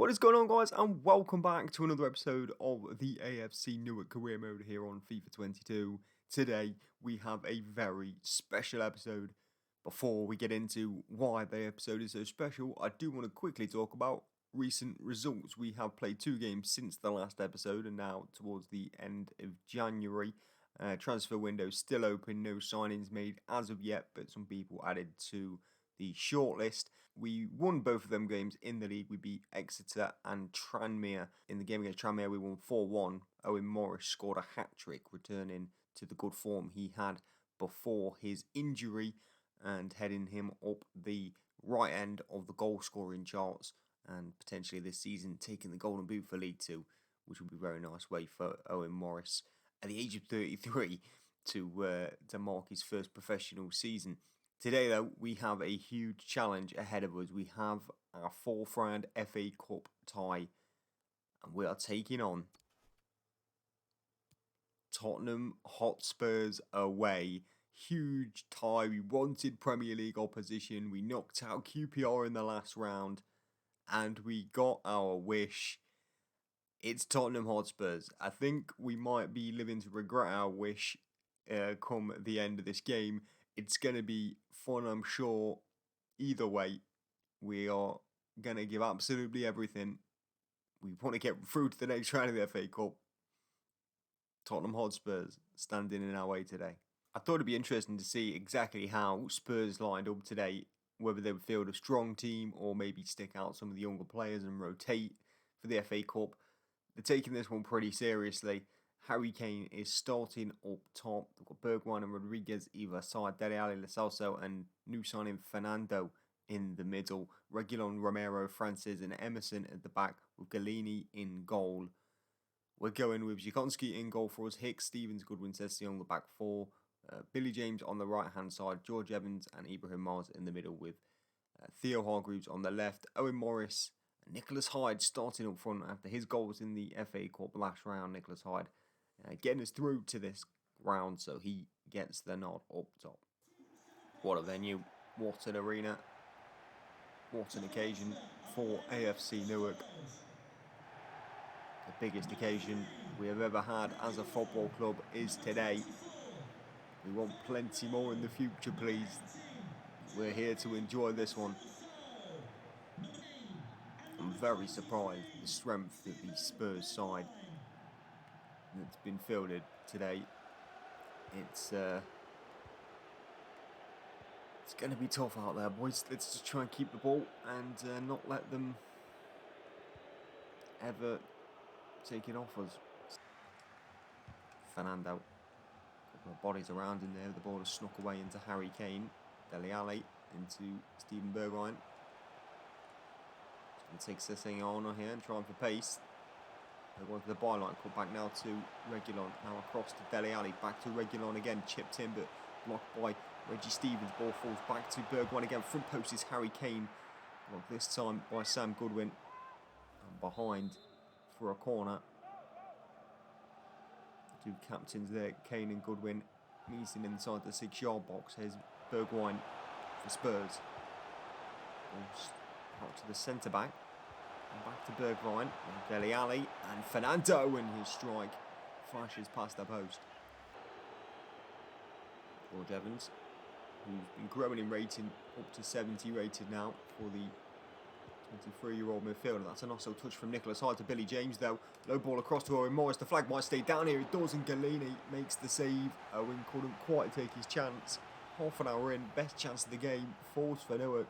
What is going on, guys, and welcome back to another episode of the AFC NEWARK Career Mode here on FIFA 22. Today, we have a very special episode. Before we get into why the episode is so special, I do want to quickly talk about recent results. We have played 2 games since the last episode, and now towards the end of January. Transfer window still open, no signings made as of yet, but some people added to the shortlist. We won both of them games in the league. We beat Exeter and Tranmere. In the game against Tranmere, we won 4-1. Owen Morris scored a hat-trick, returning to the good form he had before his injury and heading him up the right end of the goal-scoring charts and potentially this season taking the Golden Boot for League 2, which would be a very nice way for Owen Morris at the age of 33 to mark his first professional season. Today, though, we have a huge challenge ahead of us. We have our 4th round FA Cup tie, and we are taking on Tottenham Hotspurs away. Huge tie. We wanted Premier League opposition. We knocked out QPR in the last round, and we got our wish. It's Tottenham Hotspurs. I think we might be living to regret our wish come the end of this game. It's going to be fun, I'm sure. Either way, we are going to give absolutely everything. We want to get through to the next round of the FA Cup. Tottenham Hotspurs standing in our way today. I thought it'd be interesting to see exactly how Spurs lined up today, whether they would field a strong team or maybe stick out some of the younger players and rotate for the FA Cup. They're taking this one pretty seriously. Harry Kane is starting up top. They've got Bergwijn and Rodriguez either side. Dele Alli, Lo Celso and new signing Fernando in the middle. Reguilon, Romero, Francis and Emerson at the back with Galini in goal. We're going with Zikonski in goal for us. Hicks, Stevens, Goodwin, Sessi on the back 4. Billy James on the right-hand side. George Evans and Ibrahim Mars in the middle with Theo Hargreaves on the left. Owen Morris and Nicholas Hyde starting up front after his goals in the FA Cup last round. Nicholas Hyde getting us through to this round, so he gets the nod up top. What a venue, what an arena, what an occasion for AFC Newark. The biggest occasion we have ever had as a football club is today. We want plenty more in the future, please. We're here to enjoy this one. I'm very surprised at the strength of the Spurs side that's been fielded today. It's going to be tough out there, boys. Let's just try and keep the ball and not let them ever take it off us. Fernando, a couple of bodies around in there. The ball has snuck away into Harry Kane. Dele Alli into Steven Bergwijn. Just going to take Sessegnon on here and trying for pace. They're going to the byline, cut back now to Reguilon, now across to Dele Alli, back to Reguilon again, chipped in but blocked by Reggie Stevens, ball falls back to Bergwijn again, front post is Harry Kane, blocked this time by Sam Goodwin, and behind for a corner. The 2 captains there, Kane and Goodwin, meeting inside the 6-yard box. Here's Bergwijn for Spurs, out to the centre back. And back to Bergwijn, Dele Alli and Fernando, and his strike flashes past the post. George Evans, who's been growing in rating up to 70 rated now for the 23-year-old midfielder. That's an also touch from Nicholas Hyde to Billy James though. Low ball across to Owen Morris. The flag might stay down here. It does, and Galini makes the save. Owen couldn't quite take his chance. Half an hour in, best chance of the game. Falls for Newark.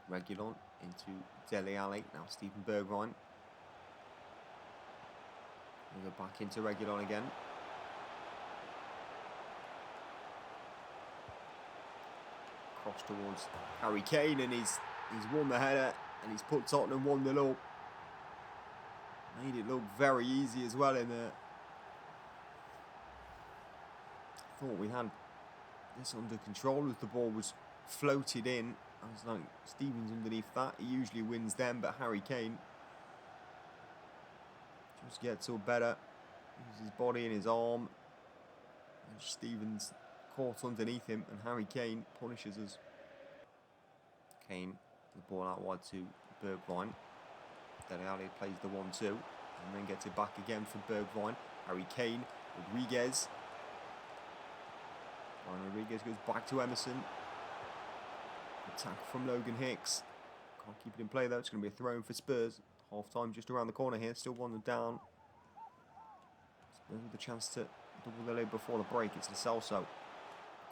Reguilon into Dele Alli, now Steven Bergwijn. We go back into Reguilon again. Cross towards Harry Kane, and he's won the header, and he's put Tottenham 1-0 up. Made it look very easy as well in there. Thought we had this under control as the ball was floated in. I was like, Stevens underneath that. He usually wins them, but Harry Kane just gets all better. Uses his body and his arm. And Stevens caught underneath him, and Harry Kane punishes us. Kane The ball out wide to Bergwijn. Dele Alli plays the 1-2 and then gets it back again for Bergwijn. Harry Kane, Rodriguez. And Rodriguez goes back to Emerson. Attack from Logan Hicks. Can't keep it in play though. It's going to be a throw in for Spurs. Half time just around the corner here. Still 1 down. Spurs with the chance to double the lead before the break. It's Lo Celso.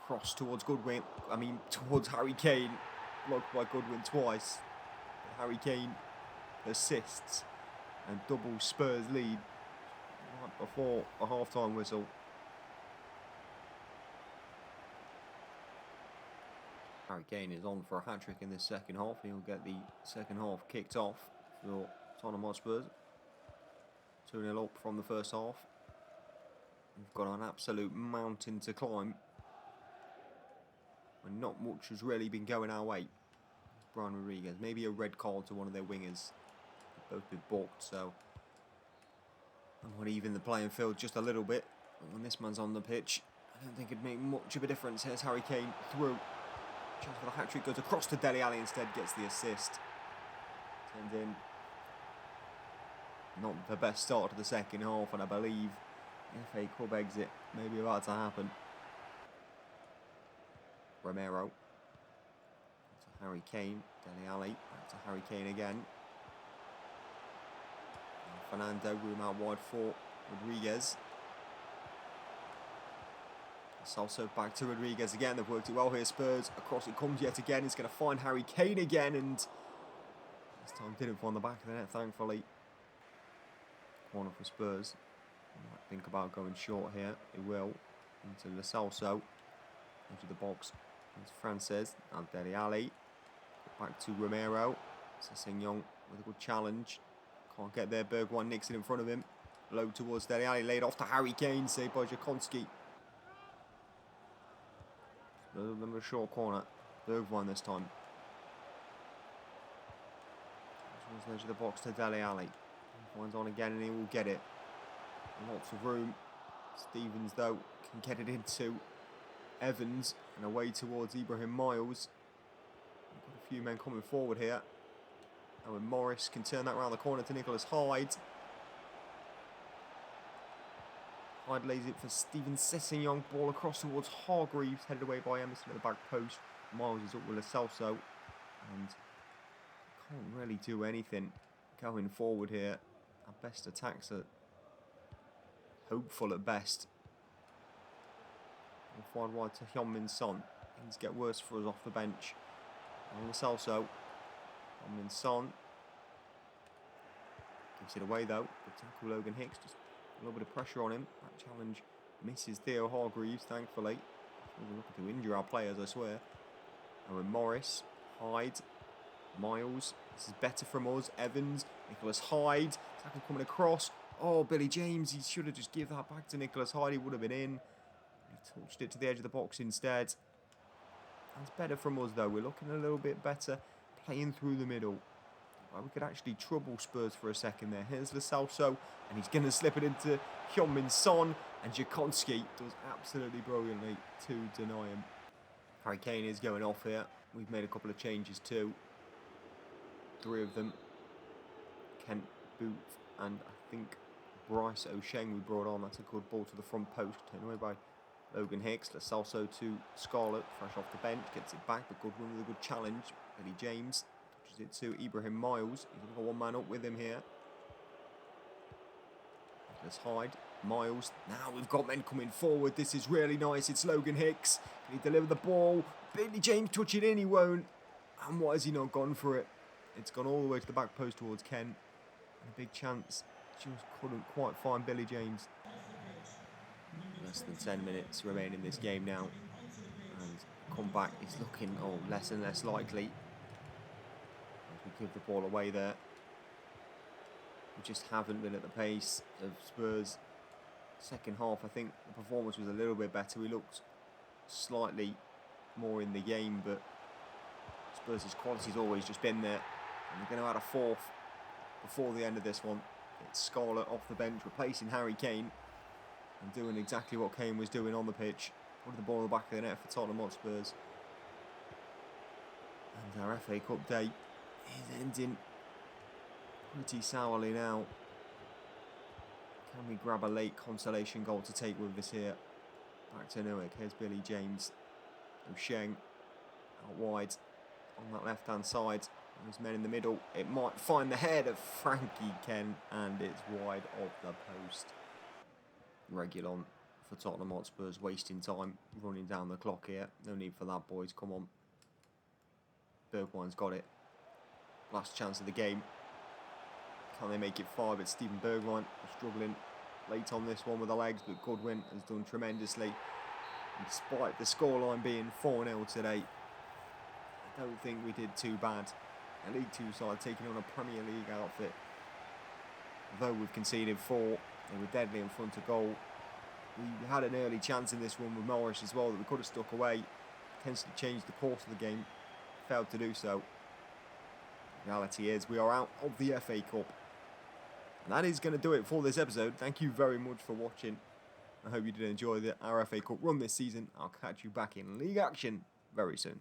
Cross towards towards Harry Kane. Blocked by Goodwin twice. Harry Kane assists and double Spurs lead right before a half-time whistle. Harry Kane is on for a hat-trick in this second half. He'll get the second half kicked off for Tottenham Hotspurs. 2-0 up from the first half. We've got an absolute mountain to climb. And not much has really been going our way. Brian Rodriguez, maybe a red card to one of their wingers. They've both been balked, so I want to even the playing field just a little bit. But when this man's on the pitch, I don't think it'd make much of a difference. Here's Harry Kane through. Chance for the hat-trick, goes across to Dele Alli instead, gets the assist. Turns in. Not the best start to the second half, and I believe the FA Cup exit may be about to happen. Romero. To Harry Kane. Dele Alli. Back to Harry Kane again. And Fernando, room out wide for Rodriguez. Also back to Rodriguez again. They've worked it well here, Spurs. Across it comes yet again. It's going to find Harry Kane again, and this time didn't find the back of the net, thankfully. Corner for Spurs. Might think about going short here. They will. Into Lo Celso. Into the box. It's Frances. Now Dele Alli. Back to Romero. Sessegnon with a good challenge. Can't get there. Bergwijn nicks it in front of him. Low towards Dele Alli. Laid off to Harry Kane. Saved by Jakonski. Another short corner. Bergwijn this time. Towards the edge of the box to Dele Alli. Bergwijn's on again and he will get it. Lots of room. Stevens though can get it into Evans and away towards Ibrahim Miles. We've got a few men coming forward here. And when Morris can turn that round the corner to Nicholas Hyde. Hyde lays it for Steven Sessegnon. Ball across towards Hargreaves, headed away by Emerson at the back post. Miles is up with Lo Celso. And can't really do anything going forward here. Our best attacks are hopeful at best. Forward wide to Heung-min Son. Things get worse for us off the bench. And Lo Celso. Heung-min Son. Gives it away though. Good tackle Logan Hicks. Just a little bit of pressure on him. That challenge misses Theo Hargreaves, thankfully. We're looking to injure our players, I swear. And with Morris, Hyde, Miles. This is better from us. Evans, Nicholas Hyde. Tackle coming across. Oh, Billy James. He should have just given that back to Nicholas Hyde. He would have been in. He touched it to the edge of the box instead. That's better from us, though. We're looking a little bit better playing through the middle. We could actually trouble Spurs for a second there. Here's Lo Celso, and he's going to slip it into Heung-min Son, and Jakonski does absolutely brilliantly to deny him. Harry Kane is going off here. We've made a couple of changes too. 3 of them. Kent, Booth, and I think Bryce O'Sheng we brought on. That's a good ball to the front post. Turned away by Logan Hicks. Lo Celso to Scarlett, fresh off the bench. Gets it back, but Goodwin with a good challenge. Billy James. It to Ibrahim Miles. He's got one man up with him here. Let's Hyde. Miles. Now we've got men coming forward. This is really nice. It's Logan Hicks. Can he deliver the ball? Billy James touch it in. He won't. And why has he not gone for it? It's gone all the way to the back post towards Kent. And a big chance. Just couldn't quite find Billy James. Less than 10 minutes remain in this game now. And comeback is looking less and less likely. We give the ball away there. We just haven't been at the pace of Spurs. Second half, I think the performance was a little bit better. We looked slightly more in the game, but Spurs' quality's always just been there. And we're going to add a 4th before the end of this one. It's Scarlett off the bench, replacing Harry Kane, and doing exactly what Kane was doing on the pitch. Putting the ball in the back of the net for Tottenham Hotspurs. And our FA Cup day is ending pretty sourly now. Can we grab a late consolation goal to take with us here? Back to Newark. Here's Billy James. MrJenk out wide on that left-hand side. There's men in the middle. It might find the head of Frankie Kent, and it's wide of the post. Regulon for Tottenham Hotspurs, wasting time, running down the clock here. No need for that, boys. Come on. Bergwijn's got it. Last chance of the game. Can they make it 5? It's Steven Bergwijn struggling late on this one with the legs, but Goodwin has done tremendously. And despite the scoreline being 4-0 today, I don't think we did too bad. A League 2 side taking on a Premier League outfit. Though we've conceded 4, they were deadly in front of goal. We had an early chance in this one with Morris as well that we could have stuck away. Potentially changed the course of the game. Failed to do so. Reality is we are out of the FA Cup. And that is going to do it for this episode. Thank you very much for watching. I hope you did enjoy our FA Cup run this season. I'll catch you back in league action very soon.